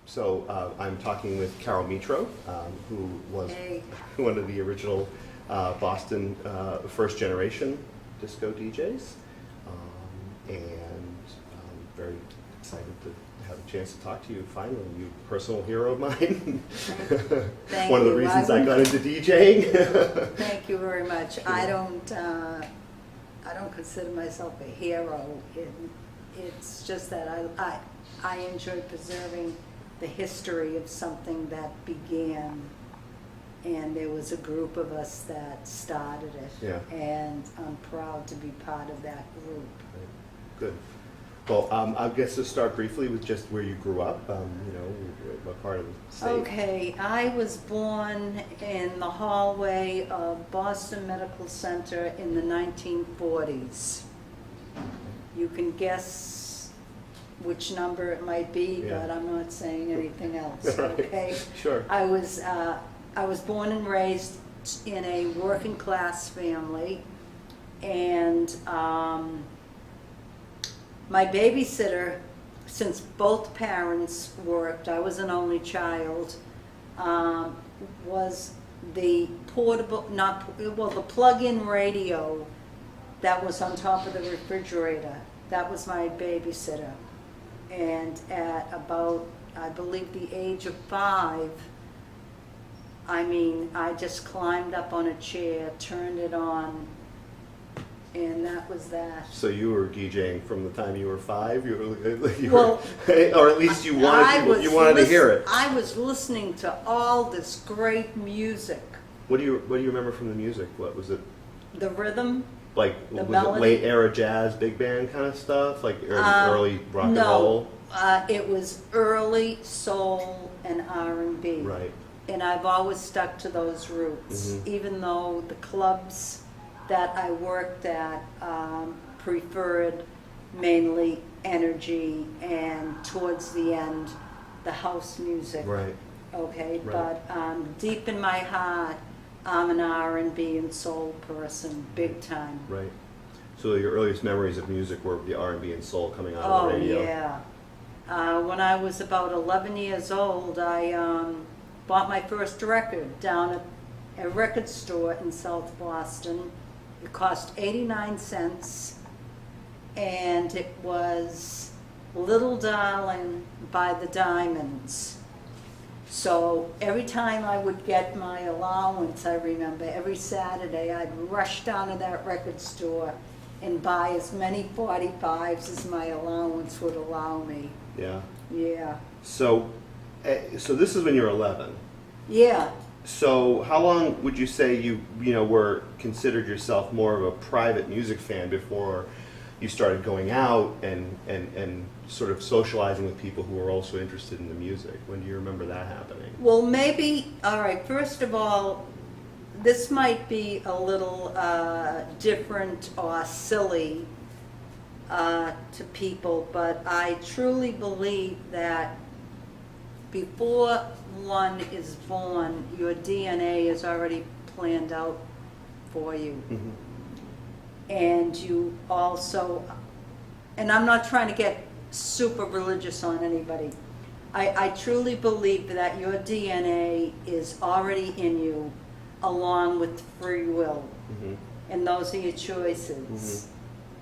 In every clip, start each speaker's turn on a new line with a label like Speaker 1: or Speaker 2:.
Speaker 1: I'm talking with Caril Mitro, who was one of the original Boston first generation disco DJs, and I'm very excited to have a chance to talk to you finally. You a personal hero of mine.
Speaker 2: Thank
Speaker 1: One of the
Speaker 2: you.
Speaker 1: reasons I got into DJing.
Speaker 2: Thank you very much. I don't consider myself a hero. It's just that I enjoy preserving the history of something that began, and there was a group of us that started it.
Speaker 1: Yeah.
Speaker 2: And I'm proud to be part of that group.
Speaker 1: Good. Well, I guess to start briefly with just where you grew up, what part of the state?
Speaker 2: Okay, I was born in the hallway of Boston Medical Center in the 1940s. You can guess which number it might be,
Speaker 1: Yeah.
Speaker 2: but I'm not saying anything else,
Speaker 1: Right.
Speaker 2: okay?
Speaker 1: Sure.
Speaker 2: I was born and raised in a working class family, and my babysitter, since both parents worked, I was an only child, was the the plug-in radio that was on top of the refrigerator. That was my babysitter. And at about, I believe, the age of 5, I just climbed up on a chair, turned it on, and that was that.
Speaker 1: So you were DJing from the time you were 5?
Speaker 2: Well,
Speaker 1: or at least you wanted to hear it.
Speaker 2: I was listening to all this great music.
Speaker 1: What do you remember from the music? What was it?
Speaker 2: The rhythm.
Speaker 1: Like,
Speaker 2: The
Speaker 1: was
Speaker 2: melody?
Speaker 1: it late era jazz, big band kind of stuff? Like early rock and roll?
Speaker 2: No, it was early soul and R&B.
Speaker 1: Right.
Speaker 2: And I've always stuck to those roots, even though the clubs that I worked at preferred mainly energy and towards the end, the house music.
Speaker 1: Right.
Speaker 2: Okay,
Speaker 1: Right.
Speaker 2: but deep in my heart, I'm an R&B and soul person, big time.
Speaker 1: Right. So your earliest memories of music were the R&B and soul coming out of
Speaker 2: Oh,
Speaker 1: the radio?
Speaker 2: yeah. When I was about 11 years old, I bought my first record down at a record store in South Boston. It cost 89 cents, and it was Little Darling by the Diamonds. So every time I would get my allowance, I remember, every Saturday, I'd rush down to that record store and buy as many 45s as my allowance would allow me.
Speaker 1: Yeah.
Speaker 2: Yeah.
Speaker 1: So this is when you're 11.
Speaker 2: Yeah.
Speaker 1: So how long would you say you were considered yourself more of a private music fan before you started going out and sort of socializing with people who were also interested in the music? When do you remember that happening?
Speaker 2: Well, maybe, all right, first of all, this might be a little different or silly to people, but I truly believe that before one is born, your DNA is already planned out for you.
Speaker 1: Mm-hmm.
Speaker 2: And you also, and I'm not trying to get super religious on anybody, I truly believe that your DNA is already in you along with free will.
Speaker 1: Mm-hmm.
Speaker 2: And those are your choices.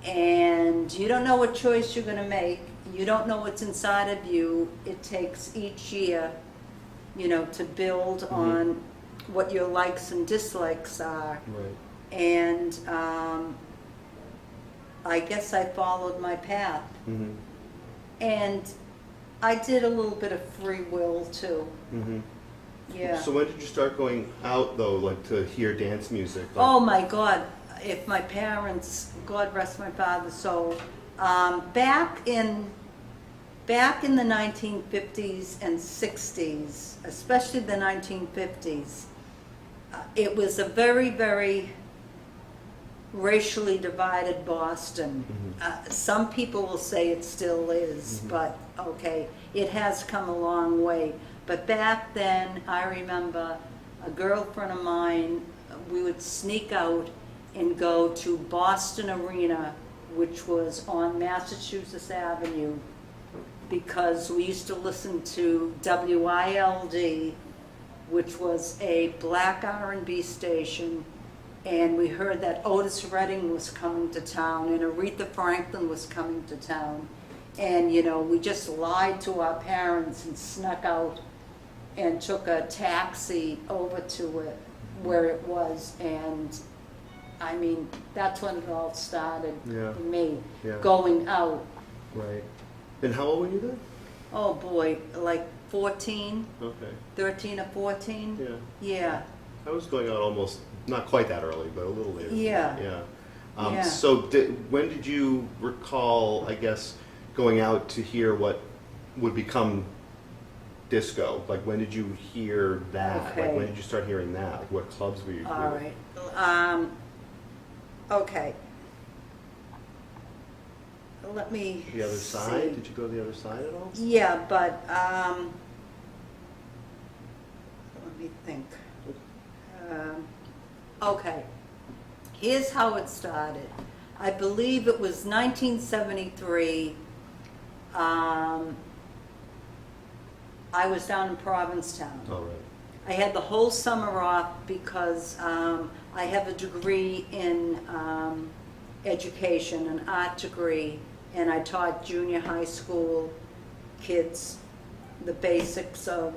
Speaker 2: And you don't know what choice you're going to make. You don't know what's inside of you. It takes each year, to build on what your likes and dislikes are.
Speaker 1: Right.
Speaker 2: And I guess I followed my path.
Speaker 1: Mm-hmm.
Speaker 2: And I did a little bit of free will too.
Speaker 1: Mm-hmm.
Speaker 2: Yeah.
Speaker 1: So when did you start going out though, like to hear dance music? Like,
Speaker 2: Oh my God, if my parents, God rest my father's soul, back in the 1950s and 60s, especially the 1950s, it was a very, very racially divided Boston. Some people will say it still is, but okay, it has come a long way. But back then, I remember a girlfriend of mine, we would sneak out and go to Boston Arena, which was on Massachusetts Avenue, because we used to listen to WILD, which was a black R&B station, and we heard that Otis Redding was coming to town and Aretha Franklin was coming to town. And, you know, we just lied to our parents and snuck out and took a taxi over to it, where it was. And, I mean, that's when it all started for me, going out.
Speaker 1: Right. And how old were you then?
Speaker 2: Oh, boy, like 14,
Speaker 1: Okay.
Speaker 2: 13 or 14.
Speaker 1: Yeah.
Speaker 2: Yeah.
Speaker 1: I was going out almost, not quite that early, but a little later.
Speaker 2: Yeah.
Speaker 1: Yeah.
Speaker 2: Yeah.
Speaker 1: So when did you recall, I guess, going out to hear what would become disco? Like, when did you hear that?
Speaker 2: Okay.
Speaker 1: Like, when did you start hearing that? Like, what clubs were you
Speaker 2: All
Speaker 1: hearing?
Speaker 2: right. Okay. Let me
Speaker 1: The other
Speaker 2: see.
Speaker 1: side? Did you go to the other side at all?
Speaker 2: Yeah, but let me think. Okay. Here's how it started. I believe it was 1973. I was down in Provincetown.
Speaker 1: All right.
Speaker 2: I had the whole summer off because I have a degree in education, an art degree, and I taught junior high school kids the basics of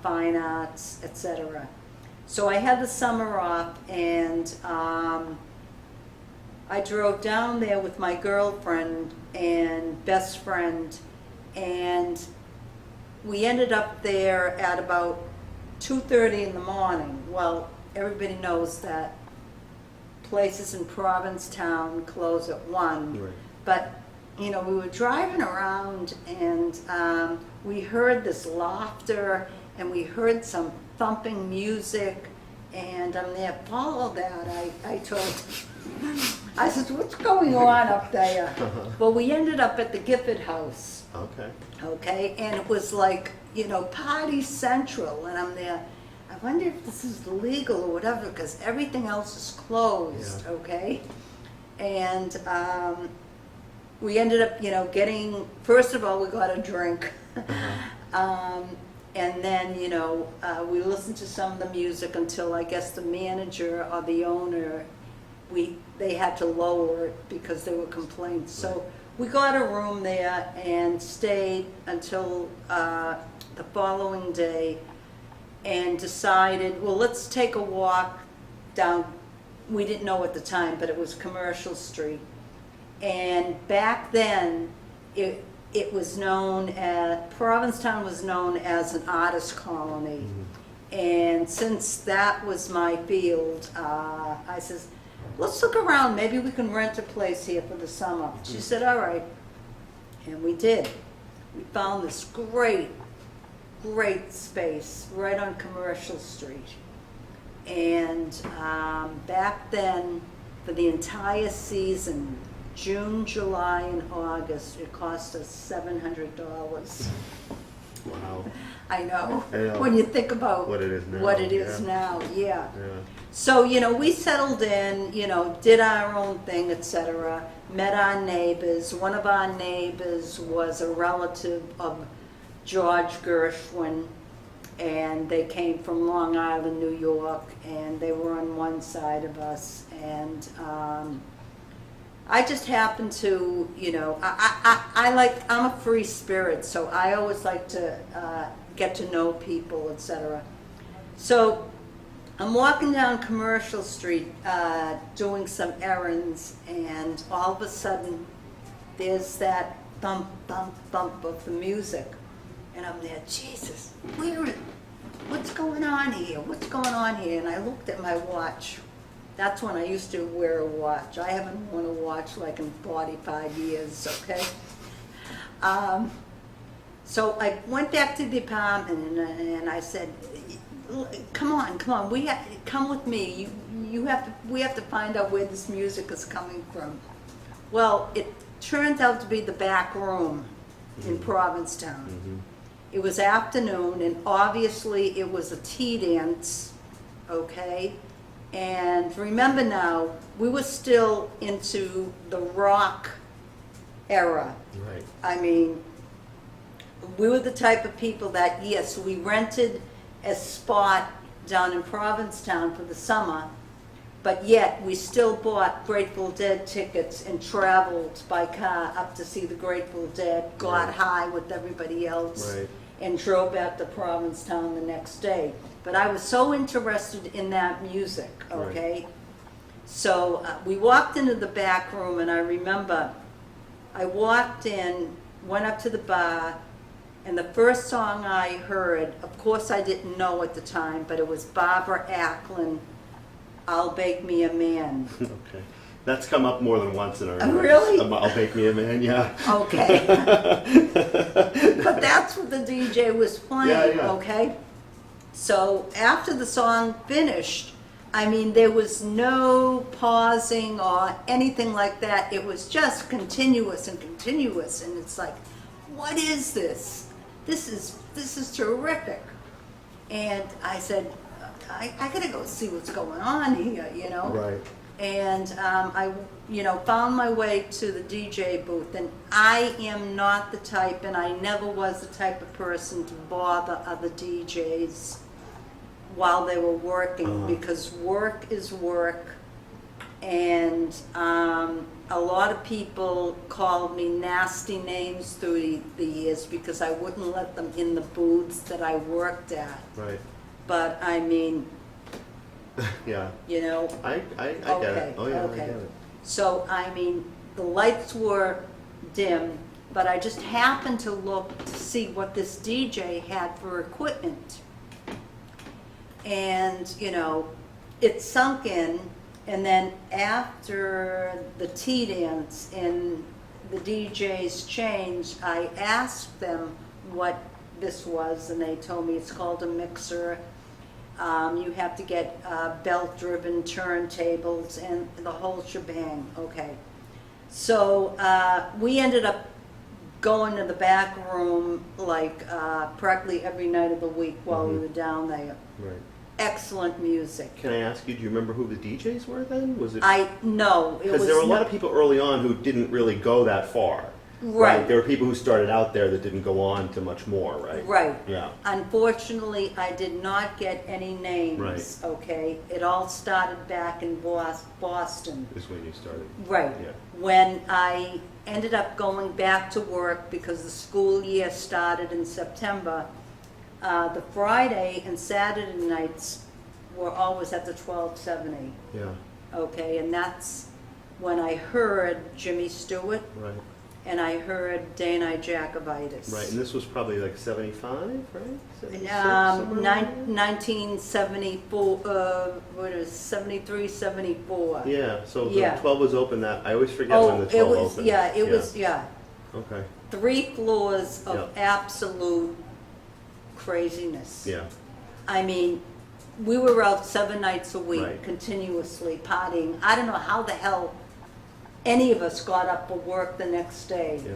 Speaker 2: fine arts, etc. So I had the summer off, and I drove down there with my girlfriend and best friend, and we ended up there at about 2:30 in the morning. Well, everybody knows that places in Provincetown close at 1.
Speaker 1: Right.
Speaker 2: But, you know, we were driving around, and we heard this laughter, and we heard some thumping music, and I'm there, follow that. I told, I said, what's going on up there? Well, we ended up at the Gifford House.
Speaker 1: Okay.
Speaker 2: Okay, and it was like, you know, party central, and I'm there, I wonder if this is legal or whatever, because everything else is closed, okay? And we ended up, you know, getting, first of all, we got a drink. And then, you know, we listened to some of the music until I guess the manager or the owner, they had to lower it because there were complaints. So we got a room there and stayed until the following day, and decided, well, let's take a walk down, we didn't know at the time, but it was Commercial Street. And back then, it was known as, Provincetown was known as an artist colony. And since that was my field, I says, let's look around, maybe we can rent a place here for the summer. She said, all right. And we did. We found this great space right on Commercial Street. And back then, for the entire season, June, July, and August, it cost us $700.
Speaker 1: Wow.
Speaker 2: I know.
Speaker 1: I know.
Speaker 2: When you think about
Speaker 1: What it is now,
Speaker 2: What it is
Speaker 1: yeah.
Speaker 2: now, yeah.
Speaker 1: Yeah.
Speaker 2: So, you know, we settled in, you know, did our own thing, etc. Met our neighbors. One of our neighbors was a relative of George Gershwin, and they came from Long Island, New York, and they were on one side of us. And I just happened to, you know, I'm a free spirit, so I always like to get to know people, etc. So I'm walking down Commercial Street doing some errands, and all of a sudden there's that thump, thump, thump of the music. And I'm there, Jesus, what's going on here? What's going on here? And I looked at my watch. That's when I used to wear a watch. I haven't worn a watch like in 45 years, okay? So I went back to the apartment, and I said, come on, come with me. We have to find out where this music is coming from. Well, it turned out to be the back room in Provincetown.
Speaker 1: Mm-hmm.
Speaker 2: It was afternoon, and obviously it was a tea dance, okay? And remember now, we were still into the rock era.
Speaker 1: Right.
Speaker 2: I mean, we were the type of people that, yes, we rented a spot down in Provincetown for the summer, but yet we still bought Grateful Dead tickets and traveled by car up to see the Grateful Dead, got
Speaker 1: Right.
Speaker 2: high with everybody else,
Speaker 1: Right.
Speaker 2: and drove back to Provincetown the next day. But I was so interested in that music, okay? So we walked into the back room, and I remember I walked in, went up to the bar, and the first song I heard, of course I didn't know at the time, but it was Barbara Acklin, I'll Bake Me a Man.
Speaker 1: Okay. That's come up more than once in our
Speaker 2: Really?
Speaker 1: I'll Bake Me a Man, yeah.
Speaker 2: Okay. But that's what the DJ was playing,
Speaker 1: Yeah, yeah.
Speaker 2: okay? So after the song finished, I mean, there was no pausing or anything like that. It was just continuous and continuous, and it's like, what is this? This is terrific. And I said, I gotta go see what's going on here, you know?
Speaker 1: Right.
Speaker 2: And I, found my way to the DJ booth, and I am not the type, and I never was the type of person to bother other DJs while they were working, because work is work, and a lot of people called me nasty names through the years because I wouldn't let them in the booths that I worked at.
Speaker 1: Right.
Speaker 2: But I mean,
Speaker 1: Yeah.
Speaker 2: I
Speaker 1: get it. Oh, yeah, I get it.
Speaker 2: So, I mean, the lights were dim, but I just happened to look to see what this DJ had for equipment. And, it sunk in, and then after the tea dance and the DJs changed, I asked them what this was, and they told me it's called a mixer. You have to get belt-driven turntables and the whole shebang. Okay. So we ended up going to the back room like practically every night of the week while we were down there.
Speaker 1: Right.
Speaker 2: Excellent music.
Speaker 1: Can I ask you, do you remember who the DJs were then? Was it?
Speaker 2: No.
Speaker 1: Because there were a lot of people early on who didn't really go that far.
Speaker 2: Right.
Speaker 1: There were people who started out there that didn't go on to much more, right?
Speaker 2: Right.
Speaker 1: Yeah.
Speaker 2: Unfortunately, I did not get any names.
Speaker 1: Right.
Speaker 2: Okay. It all started back in Boston.
Speaker 1: Is when you started.
Speaker 2: Right.
Speaker 1: Yeah.
Speaker 2: When I ended up going back to work because the school year started in September, the Friday and Saturday nights were always at the 1270.
Speaker 1: Yeah.
Speaker 2: Okay, and that's when I heard Jimmy Stuart
Speaker 1: Right.
Speaker 2: and I heard Danae Jacovidis.
Speaker 1: Right. And this was probably like 75, right? 76, somewhere around there?
Speaker 2: 1974, what is it, 73, 74.
Speaker 1: Yeah. So the
Speaker 2: Yeah.
Speaker 1: 12 was open. That I always forget when the 12 opened.
Speaker 2: it was, yeah.
Speaker 1: Okay.
Speaker 2: 3 floors of
Speaker 1: Yeah.
Speaker 2: absolute craziness.
Speaker 1: Yeah.
Speaker 2: I mean, we were out 7 nights a week,
Speaker 1: Right.
Speaker 2: continuously partying. I don't know how the hell any of us got up for work the next day.
Speaker 1: Yeah.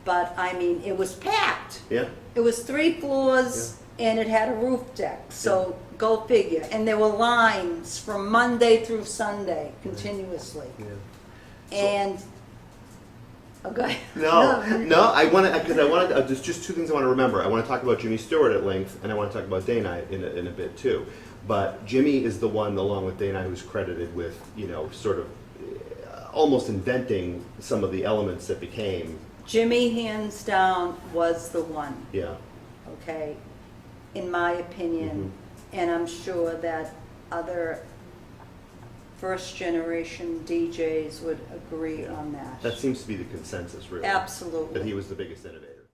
Speaker 2: But I mean, it was packed.
Speaker 1: Yeah.
Speaker 2: It was 3 floors and it had a roof deck, so go figure. And there were lines from Monday through Sunday continuously.
Speaker 1: Yeah.
Speaker 2: And, okay.
Speaker 1: No, I want to, because I wanted, there's just 2 things I want to remember. I want to talk about Jimmy Stuart at length, and I want to talk about Danae in a bit too. But Jimmy is the one, along with Danae, who's credited with, sort of almost inventing some of the elements that became.
Speaker 2: Jimmy, hands down, was the one,
Speaker 1: Yeah.
Speaker 2: okay, in my opinion. And I'm sure that other first-generation DJs would agree on that.
Speaker 1: That seems to be the consensus, really.
Speaker 2: Absolutely.
Speaker 1: That he was the biggest innovator.